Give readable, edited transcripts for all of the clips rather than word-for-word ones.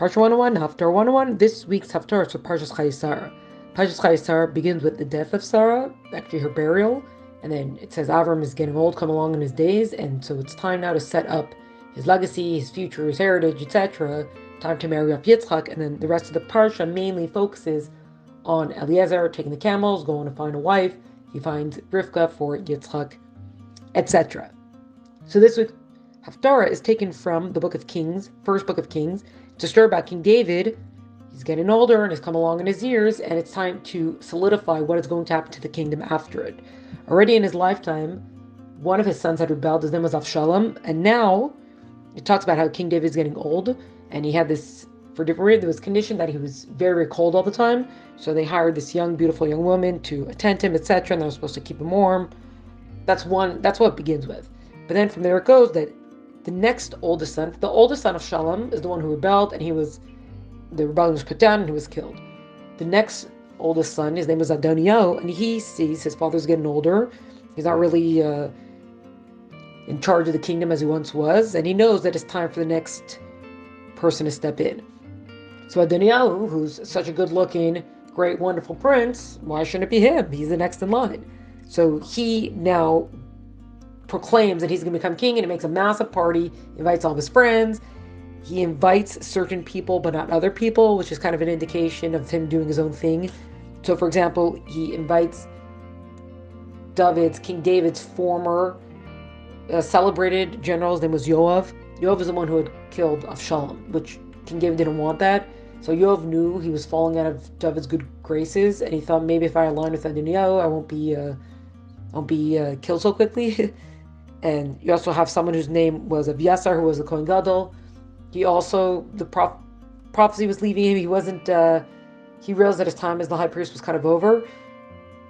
Parsha 101, Haftarah 101. This week's Haftarah is for Parshas Chayei Sara. Parshas Chayei Sara begins with the death of Sarah, actually her burial, and then it says Avram is getting old, come along in his days, and so it's time now to set up his legacy, his future, his heritage, etc. Time to marry off Yitzchak, and then the rest of the Parsha mainly focuses on Eliezer taking the camels, going to find a wife. He finds Rivka for Yitzchak, etc. So this week, Haftarah is taken from the book of Kings, first book of Kings. It's a story about King David. He's getting older and has come along in his years, and it's time to solidify what is going to happen to the kingdom after it. Already in his lifetime, one of his sons had rebelled. His name was Avshalom, and now it talks about how King David is getting old, and he had this, for different reasons, there was condition that he was very, very cold all the time, so they hired this young, beautiful young woman to attend him, etc., and they were supposed to keep him warm. That's what it begins with. But then from there it goes that the next oldest son, the oldest son of Shalom, is the one who rebelled, and the rebellion was put down and he was killed. The next oldest son, his name was Adoniah, and he sees his father's getting older. He's not really in charge of the kingdom as he once was, and he knows that it's time for the next person to step in. So Adoniah, who's such a good-looking, great, wonderful prince, why shouldn't it be him? He's the next in line. So he now proclaims that he's going to become king, and he makes a massive party, invites all of his friends. He invites certain people but not other people, which is kind of an indication of him doing his own thing. So for example, he invites King David's former celebrated general. His name was Yoav. Yoav is the one who had killed Avshalom, which King David didn't want that. So Yoav knew he was falling out of David's good graces, and he thought, maybe if I align with Adoniah, I won't be killed so quickly. And you also have someone whose name was Abiathar, who was the Kohen Gadol. He also, the prophecy was leaving him. He realized that his time as the high priest was kind of over.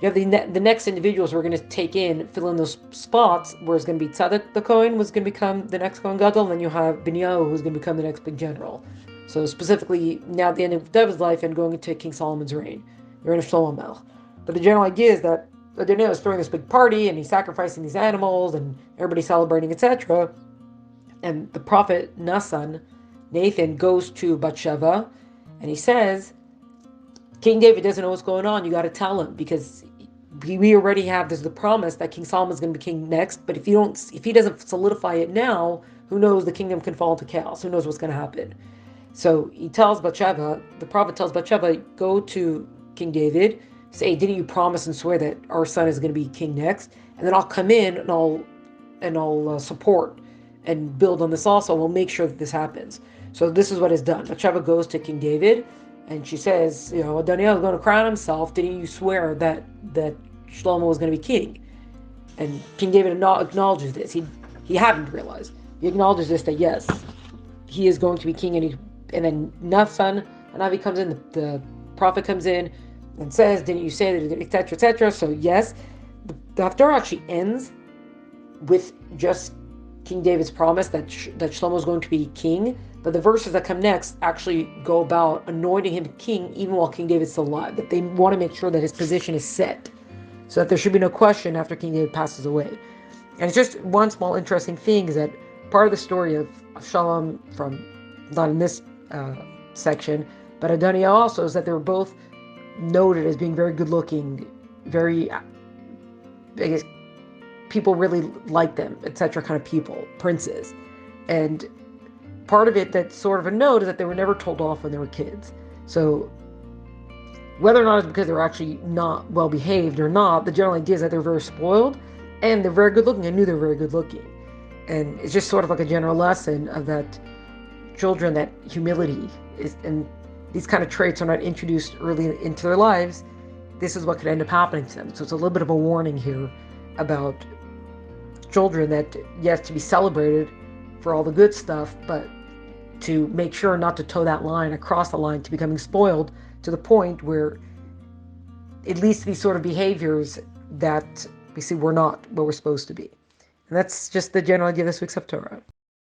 You have the next individuals who are going to fill in those spots, where it's going to be Tzadok the Kohen was going to become the next Kohen Gadol, and then you have Binyahu, who's going to become the next big general. So specifically, now at the end of David's life and going into King Solomon's reign, the reign of Shlomo Melech. But the general idea is that Adoniah is throwing this big party, and he's sacrificing these animals, and everybody's celebrating, etc. And the prophet Nathan goes to Bathsheba, and he says, King David doesn't know what's going on. You got to tell him, because we already have the promise that King Solomon is going to be king next. But if he doesn't solidify it now, who knows? The kingdom can fall into chaos. Who knows what's going to happen? So he tells Bathsheba, the prophet tells Bathsheba, go to King David, say, didn't you promise and swear that our son is going to be king next? And then I'll come in and I'll support and build on this also. We'll make sure that this happens. So this is what is done. Bathsheba goes to King David, and she says, Adoniah is going to crown himself. Didn't you swear that Shlomo was going to be king? And King David acknowledges this. He hadn't realized. He acknowledges this, that yes, he is going to be king. And then Nathan, Anavi comes in, the prophet comes in and says, didn't you say that, etc., etc. So yes, the Haftarah actually ends with just King David's promise that Shlomo is going to be king, but the verses that come next actually go about anointing him king even while King David's still alive, that they want to make sure that his position is set, so that there should be no question after King David passes away. And it's just one small interesting thing is that part of the story of Shalom, from not in this section, but Adoniah also, is that they were both noted as being very good looking, very, I guess, people really like them, etc. kind of people, princes. And part of it that's sort of a note is that they were never told off when they were kids. So whether or not it's because they were actually not well behaved or not, the general idea is that they're very spoiled and they're very good looking. I knew they were very good looking. And it's just sort of like a general lesson of that children, that humility is, and these kind of traits are not introduced early into their lives. This is what could end up happening to them. So it's a little bit of a warning here about children, that yes, to be celebrated for all the good stuff, but to make sure not to toe that line, across the line to becoming spoiled to the point where it leads to these sort of behaviors that we see we're not what we're supposed to be. And that's just the general idea of this week's Haftorah.